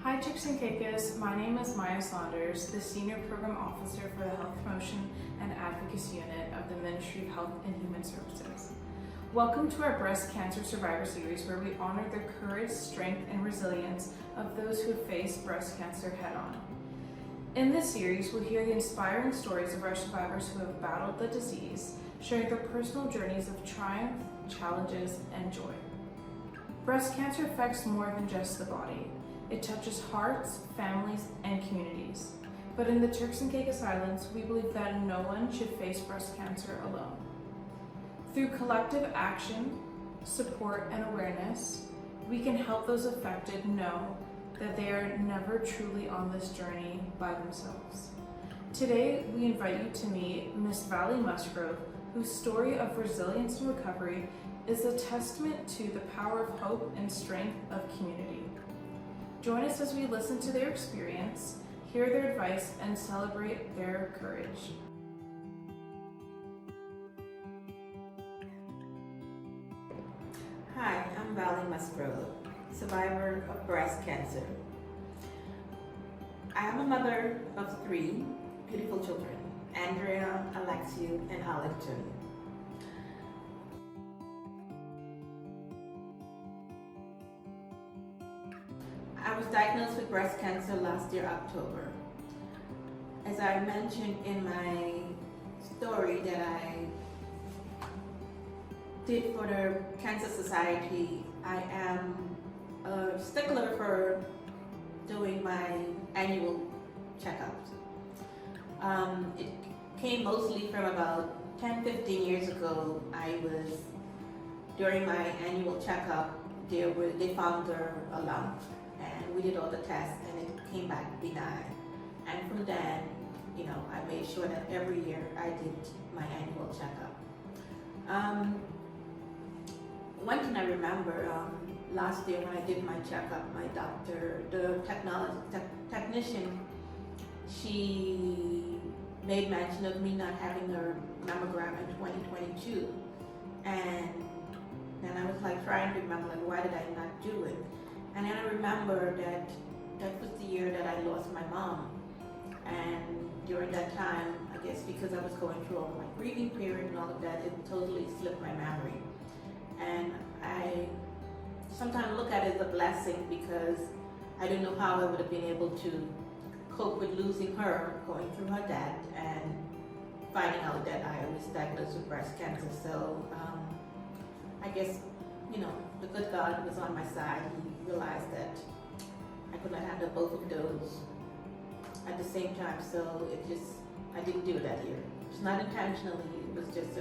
Hi Chicks and Caicos, my name is Maya Saunders, the Senior Program Officer for the Health Promotion and Advocacy Unit of the Ministry of Health and Human Services. Welcome to our Breast Cancer Survivor Series, where we honor the courage, strength, and resilience of those who have faced breast cancer head-on. In this series, we'll hear the inspiring stories of our survivors who have battled the disease, sharing their personal journeys of triumph, challenges, and joy. Breast cancer affects more than just the body. It touches hearts, families, and communities. But in the Turks and Caicos Islands, we believe that no one should face breast cancer alone. Through collective action, support, and awareness, we can help those affected know that they are never truly on this journey by themselves. Today, we invite you to meet Miss Vallie Musgrove, whose story of resilience and recovery is a testament to the power of hope and strength of community. Join us as we listen to their experience, hear their advice, and celebrate their courage. Hi, I'm Vallie Musgrove, survivor of breast cancer. I am a mother of 3 beautiful children, Andrea, Alexiu, and Arlington. I was diagnosed with breast cancer last year, October. As I mentioned in my story that I did for the Cancer Society, I am a stickler for doing my annual checkups. It came mostly from about 10-15 years ago. During my annual checkup, they found a lump, and we did all the tests, and it came back benign. And from then, I made sure that every year I did my annual checkup. One thing I remember, last year when I did my checkup, my doctor, the technician, she made mention of me not having a mammogram in 2022. And then I was trying to remember, why did I not do it? And then I remember that was the year that I lost my mom. And during that time, I guess because I was going through all my grieving period and all of that, it totally slipped my memory. And I sometimes look at it as a blessing, because I didn't know how I would have been able to cope with losing her, going through her death, and finding out that I was diagnosed with breast cancer. So I guess, the good God was on my side. He realized that I could not handle both of those at the same time. So I didn't do it that year. It's not intentionally, it was just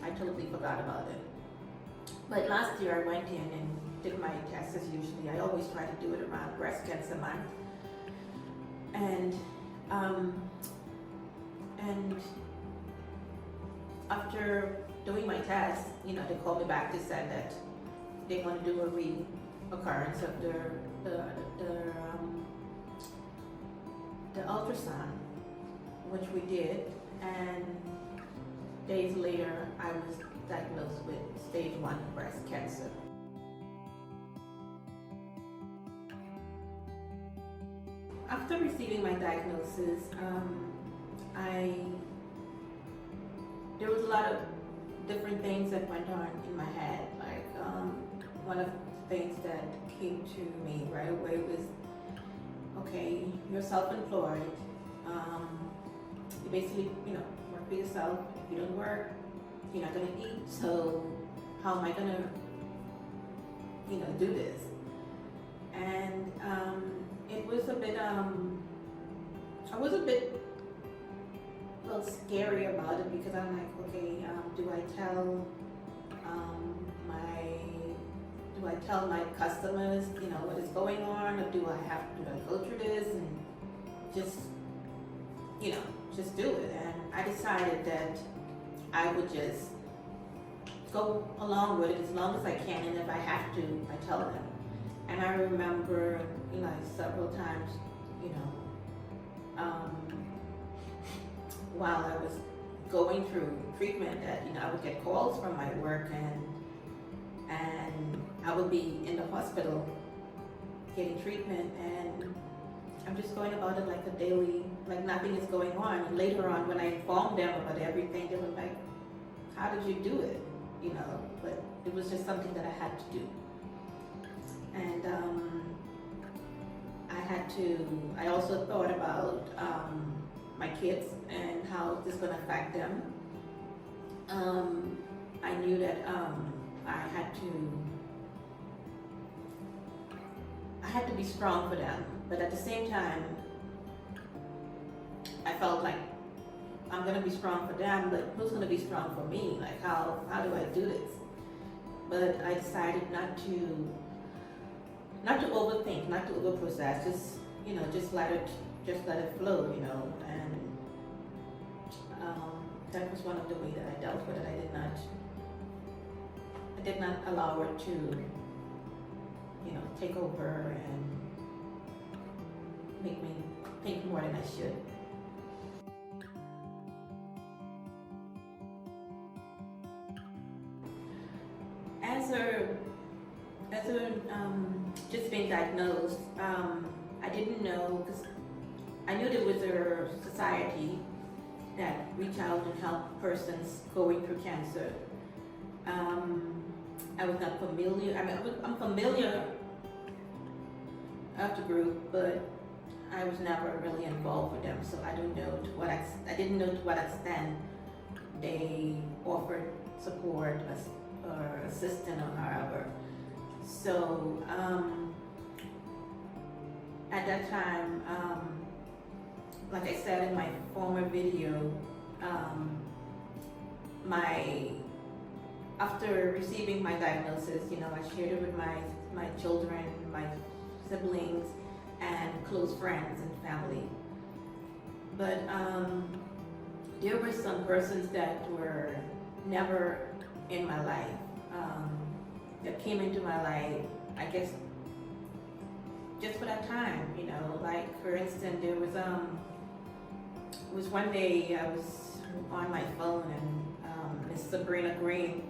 I totally forgot about it. But last year I went in and did my tests as usually. I always try to do it around breast cancer month. And after doing my test, they called me back. They said that they want to do a reoccurrence of the ultrasound, which we did. And days later, I was diagnosed with stage 1 breast cancer. After receiving my diagnosis, there was a lot of different things that went on in my head. One of the things that came to me right away was, okay, you're self-employed. You basically, work for yourself. If you don't work, you're not gonna eat. So how am I gonna, do this? And it was a bit, I was a bit scary about it, because I'm like, okay, do I tell my customers, what is going on, or do I go through this and just do it? And I decided that I would just go along with it as long as I can, and if I have to, I tell them. And I remember, several times, while I was going through treatment, that I would get calls from my work, and I would be in the hospital getting treatment, and I'm just going about it like a daily, like nothing is going on. And later on, when I informed them about everything, they were like, how did you do it? You know, but it was just something that I had to do. And I also thought about my kids and how this is going to affect them. I knew that I had to be strong for them, but at the same time, I felt like I'm gonna be strong for them, but who's gonna be strong for me? Like how do I do this? But I decided not to overthink, not to overprocess, just let it flow, and that was one of the ways that I dealt with it. I did not allow it to, take over and make me think more than I should. As just being diagnosed, I didn't know, because I knew there was a society that reach out and help persons going through cancer. I was not familiar. I'm familiar of the group, but I was never really involved with them, so I didn't know to what extent they offered support or assistance or however. So at that time, like I said in my former video, after receiving my diagnosis, I shared it with my children, my siblings, and close friends and family. But there were some persons that were never in my life, that came into my life, I guess, just for that time, like for instance, there was one day I was on my phone and Miss Sabrina Green,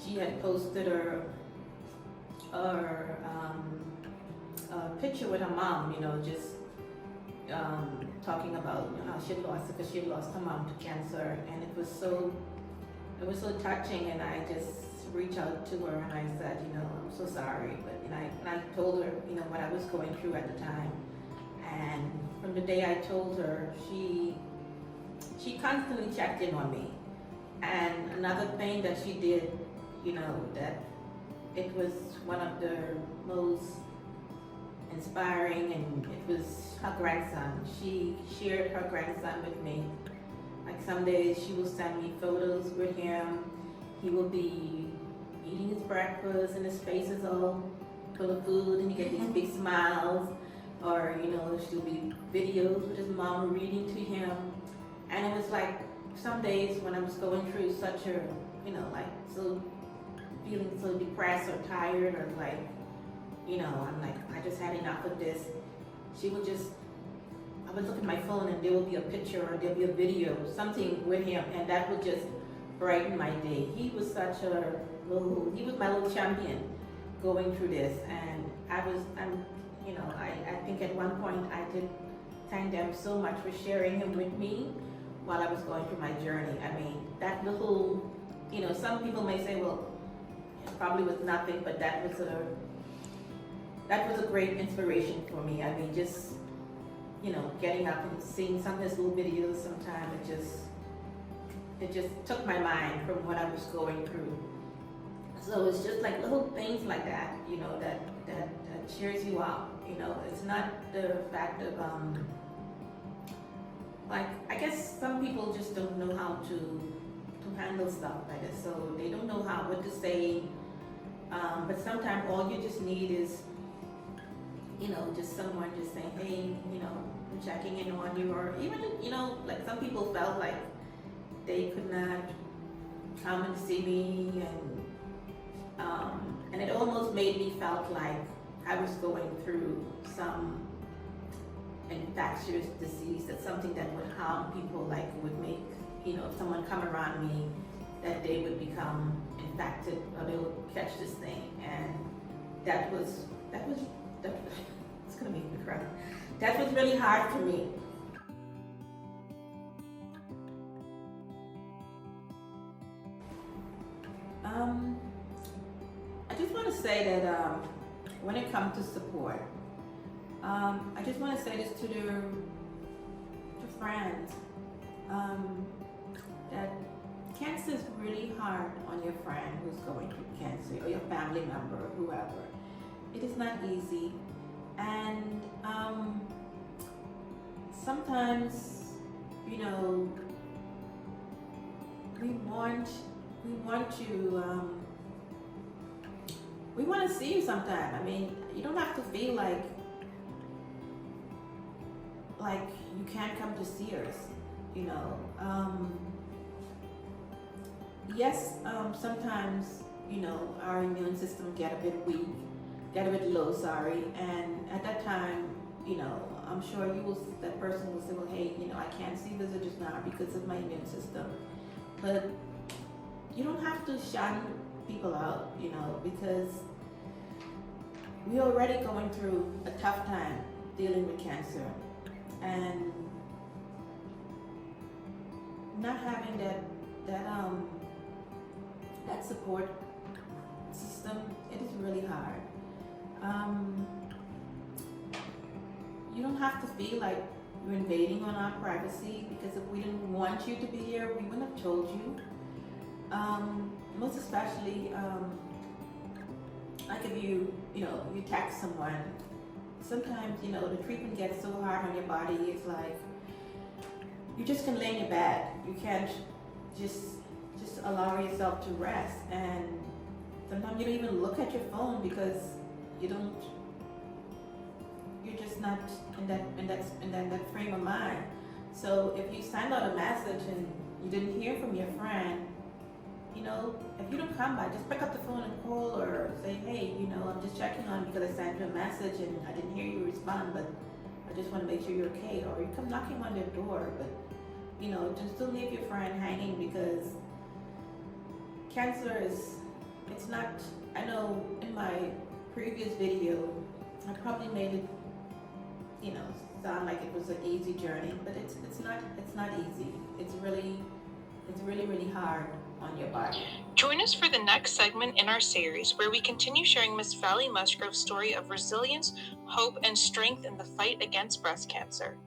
she had posted a picture with her mom, just talking about how she lost it, because she lost her mom to cancer, and it was so touching, and I just reached out to her and I said, I'm so sorry, but I told her, what I was going through at the time, and from the day I told her, she constantly checked in on me. And another thing that she did, that it was one of the most inspiring, and it was her grandson. She shared her grandson with me. Like some days she will send me photos with him. He will be eating his breakfast and his face is all full of food and he get these big smiles. Or, she'll be videos with his mom reading to him. And it was like some days when I was going through such a, feeling so depressed or tired or like, I'm like, I just had enough of this. I would look at my phone and there would be a picture or there'll be a video, something with him, and that would just brighten my day. He was he was my little champion going through this, and I think at one point I did thank them so much for sharing him with me while I was going through my journey. I mean, that little, some people may say, well, it probably was nothing, but that was a great inspiration for me. I mean, just, getting up and seeing some of his little videos sometime, it just took my mind from what I was going through. So it's just like little things like that, that cheers you up. It's not the fact of, I guess some people just don't know how to handle stuff like this, so they don't know what to say. But sometimes all you just need is, just someone just saying, hey, I'm checking in on you, or even, like some people felt like they could not come and see me, and it almost made me felt like I was going through some infectious disease, that's something that would harm people, like would make, if someone come around me, that they would become infected or they would catch this thing. And that was gonna make me cry. That was really hard for me. I just want to say that when it comes to support, I just want to say this to the friends, that cancer is really hard on your friend who's going through cancer, or your family member, or whoever. It is not easy, and sometimes, you know, we want to see you sometime. I mean, you don't have to feel like you can't come to see us, you know. Yes, sometimes, you know, our immune system get a bit weak, get a bit low, sorry, and at that time, you know, I'm sure that person will say, well, hey, you know, I can't see visitors now because of my immune system. But you don't have to shun people out, you know, because we're already going through a tough time dealing with cancer, and not having that support system, it is really hard. You don't have to feel like you're invading on our privacy, because if we didn't want you to be here, we wouldn't have told you. Most especially, like if you text someone, sometimes, you know, the treatment gets so hard on your body, it's like, you just can lay in your bed. You can't just allow yourself to rest, and sometimes you don't even look at your phone because you're just not in that frame of mind. So if you send out a message and you didn't hear from your friend, you know, if you don't come by, just pick up the phone and call, or say, hey, you know, I'm just checking on because I sent you a message and I didn't hear you respond, but I just want to make sure you're okay. Or you come knocking on their door, but, you know, just don't leave your friend hanging, because cancer it's not, I know in my previous video, I probably made it, you know, sound like it was an easy journey, but it's not easy. It's really hard on your body. Join us for the next segment in our series, where we continue sharing Miss Vallie Musgrove's story of resilience, hope, and strength in the fight against breast cancer.